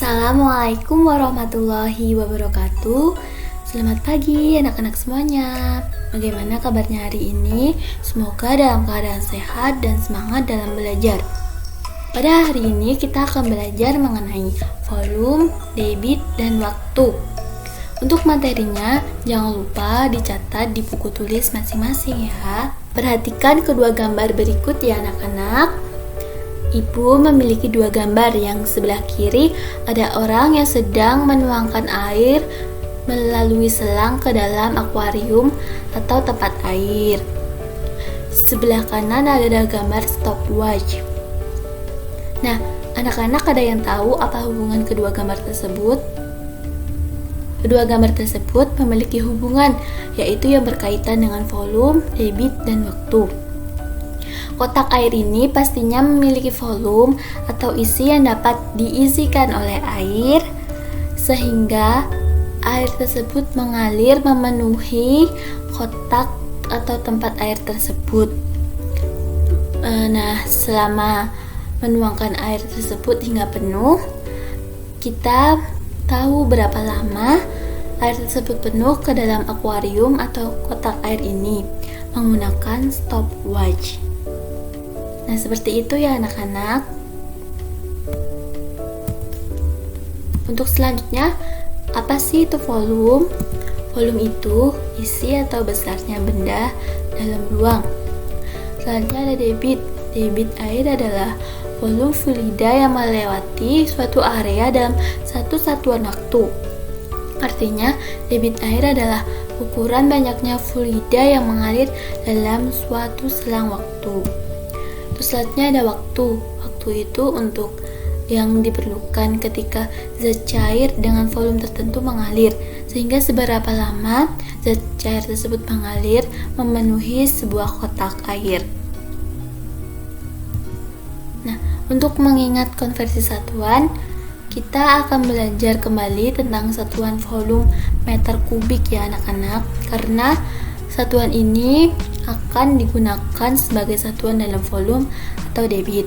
Assalamualaikum warahmatullahi wabarakatuh. Selamat pagi anak-anak semuanya. Bagaimana kabarnya hari ini? Semoga dalam keadaan sehat dan semangat dalam belajar. Pada hari ini kita akan belajar mengenai volume, debit, dan waktu. Untuk materinya, jangan lupa dicatat di buku tulis masing-masing ya. Perhatikan kedua gambar berikut ya anak-anak. Ibu memiliki dua gambar. Yang sebelah kiri ada orang yang sedang menuangkan air melalui selang ke dalam akuarium atau tempat air. Sebelah kanan ada gambar stopwatch. Nah, anak-anak ada yang tahu apa hubungan kedua gambar tersebut? Kedua gambar tersebut memiliki hubungan, yaitu yang berkaitan dengan volume, debit, dan waktu. Kotak air ini pastinya memiliki volume atau isi yang dapat diisikan oleh air, sehingga air tersebut mengalir memenuhi kotak atau tempat air tersebut. Nah, selama menuangkan air tersebut hingga penuh, kita tahu berapa lama air tersebut penuh ke dalam akuarium atau kotak air ini menggunakan stopwatch. Nah, seperti itu ya anak-anak. Untuk selanjutnya, apa sih itu volume? Volume itu isi atau besarnya benda dalam ruang. Selanjutnya ada debit. Debit air adalah volume fluida yang melewati suatu area dalam satu satuan waktu. Artinya, debit air adalah ukuran banyaknya fluida yang mengalir dalam suatu selang waktu. Terus selanjutnya ada waktu. Waktu itu untuk yang diperlukan ketika zat cair dengan volume tertentu mengalir, sehingga seberapa lama zat cair tersebut mengalir memenuhi sebuah kotak air. Nah, untuk mengingat konversi satuan, kita akan belajar kembali tentang satuan volume meter kubik ya anak-anak, karena satuan ini akan digunakan sebagai satuan dalam volume atau debit.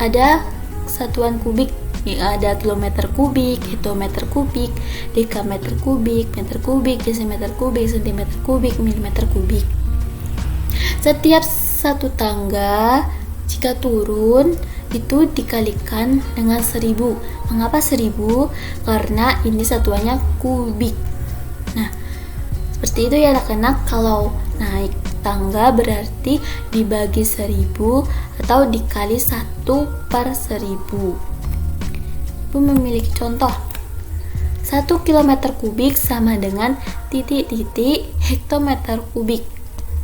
Ada satuan kubik, ada kilometer kubik, hektometer kubik, dekameter kubik, meter kubik, desimeter kubik, sentimeter kubik, milimeter kubik. Setiap satu tangga jika turun itu dikalikan dengan 1000. Mengapa 1000? Karena ini satuannya kubik. Nah, seperti itu ya anak-anak. Kalau naik tangga berarti dibagi 1000 atau dikali 1/1000. Ibu memiliki contoh. 1 km kubik sama dengan titik-titik hektometer kubik.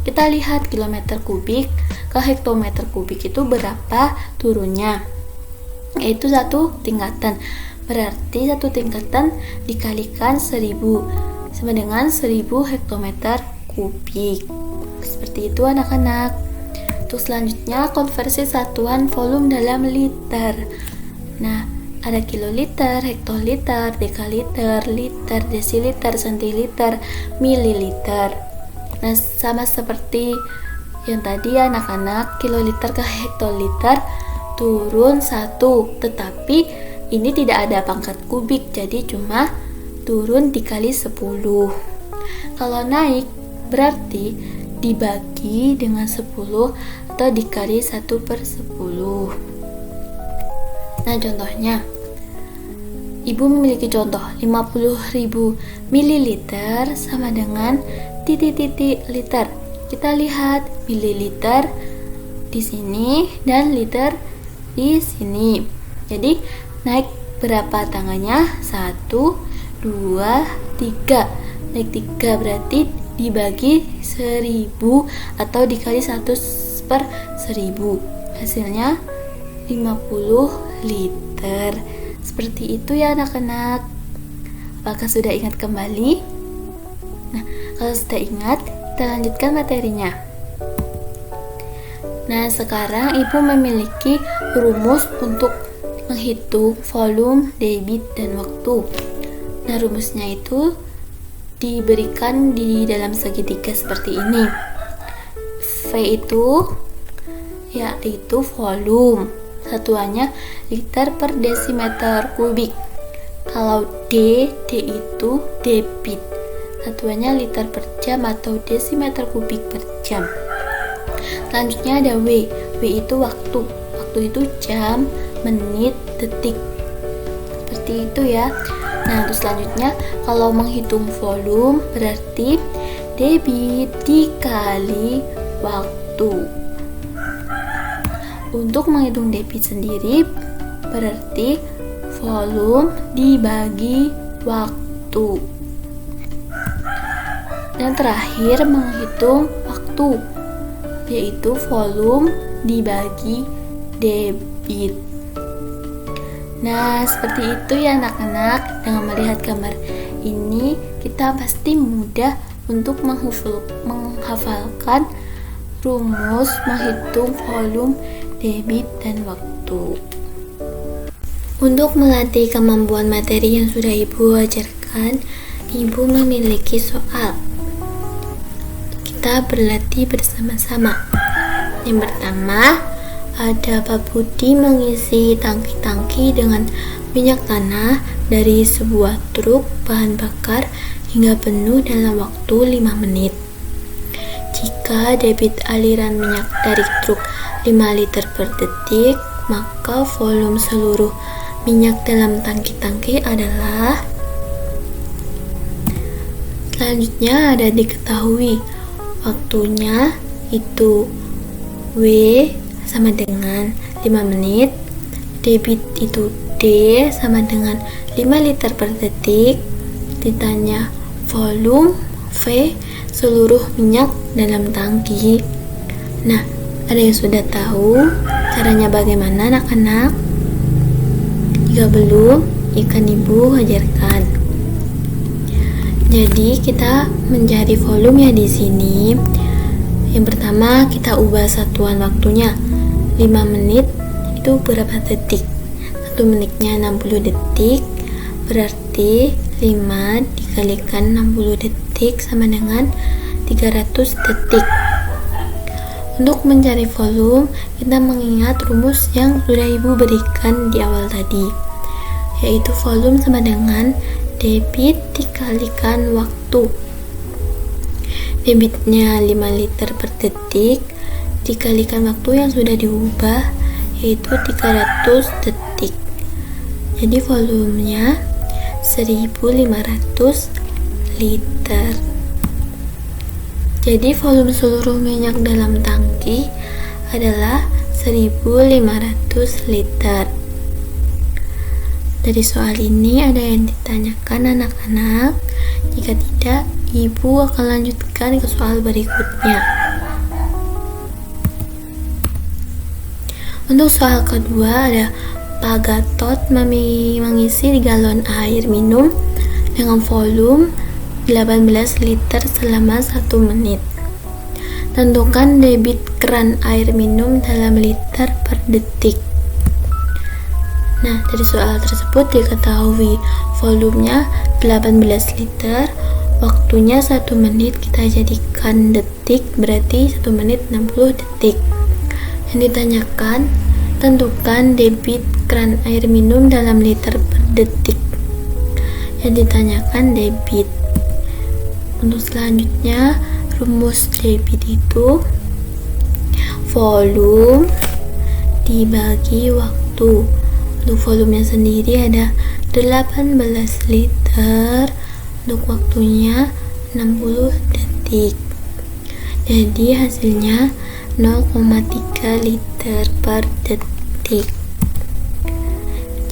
Kita lihat kilometer kubik ke hektometer kubik itu berapa turunnya, yaitu 1 tingkatan. Berarti 1 tingkatan dikalikan 1000 sama dengan 1000 hektometer kubik. Seperti itu anak-anak. Untuk selanjutnya, konversi satuan volume dalam liter. Nah, ada kiloliter, hektoliter, dekaliter, liter, desiliter, sentiliter, mililiter. Nah, sama seperti yang tadi anak-anak, kiloliter ke hektoliter turun 1, tetapi ini tidak ada pangkat kubik, jadi cuma turun dikali 10. Kalau naik berarti dibagi dengan 10 atau dikali 1/10. Nah, contohnya Ibu memiliki contoh 50.000 ml sama dengan titik-titik liter. Kita lihat mililiter di sini dan liter di sini. Jadi naik berapa tangannya? 1, 2, 3. Naik 3 berarti dibagi 1000 atau dikali 1/1000. Hasilnya 50 liter. Seperti itu ya anak-anak. Apakah sudah ingat kembali? Nah, kalau sudah ingat, kita lanjutkan materinya. Nah, sekarang Ibu memiliki rumus untuk menghitung volume, debit, dan waktu. Nah, rumusnya itu diberikan di dalam segitiga seperti ini. V itu yaitu volume, satuannya liter per desimeter kubik. Kalau D itu debit, satuannya liter per jam atau desimeter kubik per jam. Selanjutnya ada W itu waktu. Waktu itu jam, menit, detik. Seperti itu ya. Nah, terus selanjutnya kalau menghitung volume berarti debit dikali waktu. Untuk menghitung debit sendiri berarti volume dibagi waktu. Dan terakhir menghitung waktu, yaitu volume dibagi debit. Nah, seperti itu ya anak-anak. Dengan melihat gambar ini, kita pasti mudah untuk menghafalkan rumus menghitung volume, debit, dan waktu. Untuk melatih kemampuan materi yang sudah Ibu ajarkan, Ibu memiliki soal. Kita berlatih bersama-sama. Yang pertama, ada Pak Budi mengisi tangki-tangki dengan minyak tanah dari sebuah truk bahan bakar hingga penuh dalam waktu 5 menit. Jika debit aliran minyak dari truk 5 liter per detik, maka volume seluruh minyak dalam tangki-tangki adalah. Selanjutnya ada diketahui waktunya, itu W sama dengan 5 menit, debit itu D sama dengan 5 liter per detik, ditanya volume V seluruh minyak dalam tangki. Nah, ada yang sudah tahu caranya bagaimana anak-anak? Jika belum, ikan Ibu ajarkan. Jadi kita mencari volume ya di sini. Yang pertama kita ubah satuan waktunya. 5 menit itu berapa detik? 1 menitnya 60 detik, berarti 5 dikalikan 60 detik sama dengan 300 detik. Untuk mencari volume, kita mengingat rumus yang sudah Ibu berikan di awal tadi, yaitu volume sama dengan debit dikalikan waktu. Debitnya 5 liter per detik dikalikan waktu yang sudah diubah, yaitu 300 detik. Jadi volumenya 1500 liter. Jadi volume seluruh minyak dalam tangki adalah 1500 liter. Dari soal ini ada yang ditanyakan anak-anak? Jika tidak, Ibu akan lanjutkan ke soal berikutnya. Untuk soal kedua ada Pak Gatot mengisi galon air minum dengan volume 18 liter selama 1 menit. Tentukan debit keran air minum dalam liter per detik. Nah, dari soal tersebut diketahui volumenya 18 liter, waktunya 1 menit, kita jadikan detik, berarti 1 menit 60 detik. Yang ditanyakan, tentukan debit keran air minum dalam liter per detik. Yang ditanyakan debit. Untuk selanjutnya, rumus debit itu volume dibagi waktu. Untuk volumenya sendiri ada 18 liter, untuk waktunya 60 detik. Jadi hasilnya 0,3 liter per detik.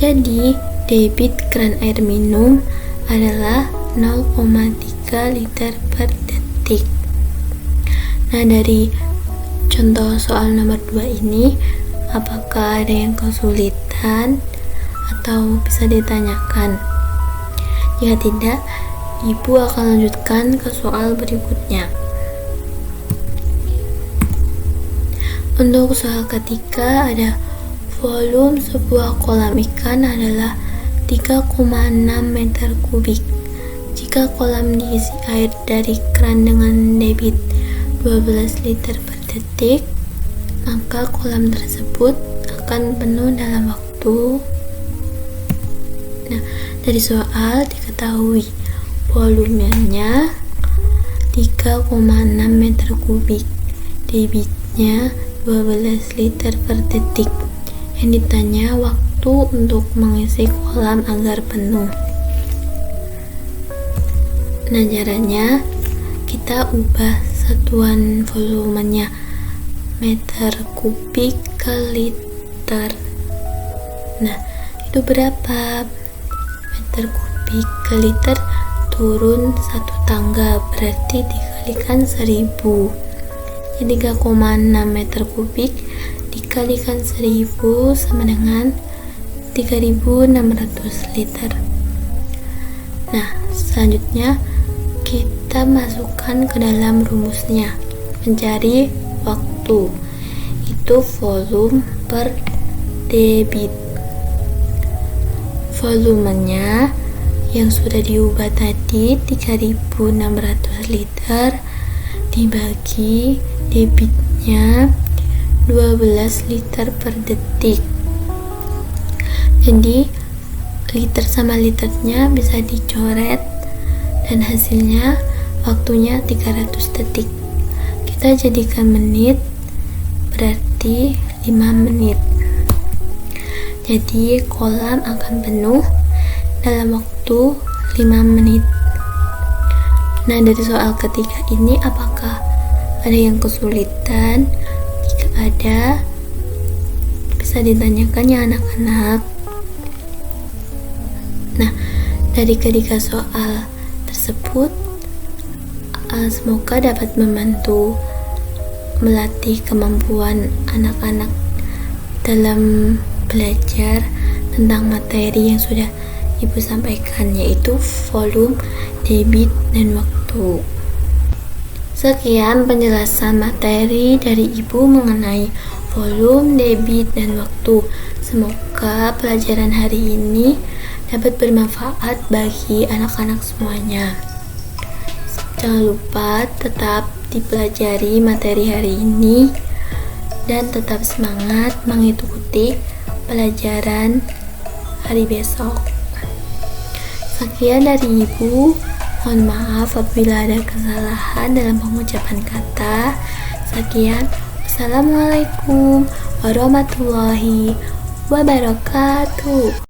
Jadi debit keran air minum adalah 0,3 liter per detik. Nah, dari contoh soal nomor 2 ini, apakah ada yang kesulitan atau bisa ditanyakan? Jika tidak, Ibu akan lanjutkan ke soal berikutnya. Untuk soal ketiga ada volume sebuah kolam ikan adalah 3,6 meter kubik. Jika kolam diisi air dari keran dengan debit 12 liter per detik, maka kolam tersebut akan penuh dalam waktu. Nah, dari soal diketahui volumenya 3,6 meter kubik, debitnya 12 liter per detik. Yang ditanya waktu untuk mengisi kolam agar penuh. Nah, caranya kita ubah satuan volumenya meter kubik ke liter. Nah, itu berapa? Meter kubik ke liter turun satu tangga, berarti dikalikan 1000. Jadi 3,6 meter kubik dikalikan 1000 sama dengan 3600 liter. Nah, selanjutnya kita masukkan ke dalam rumusnya, mencari waktu, itu volume per debit. Volumenya yang sudah diubah tadi 3600 liter dibagi debitnya 12 liter per detik. Jadi liter sama liternya bisa dicoret dan hasilnya waktunya 300 detik. Kita jadikan menit, berarti 5 menit. Jadi kolam akan penuh dalam waktu 5 menit. Nah, dari soal ketiga ini apakah ada yang kesulitan? Jika ada, bisa ditanyakan ya anak-anak. Nah, dari ketiga soal tersebut semoga dapat membantu melatih kemampuan anak-anak dalam belajar tentang materi yang sudah Ibu sampaikan, yaitu volume, debit, dan waktu. Sekian penjelasan materi dari Ibu mengenai volume, debit, dan waktu. Semoga pelajaran hari ini dapat bermanfaat bagi anak-anak semuanya. Jangan lupa tetap dipelajari materi hari ini dan tetap semangat mengikuti pelajaran hari besok. Sekian dari Ibu. Mohon maaf apabila ada kesalahan dalam pengucapan kata. Sekian. Wassalamualaikum warahmatullahi wabarakatuh.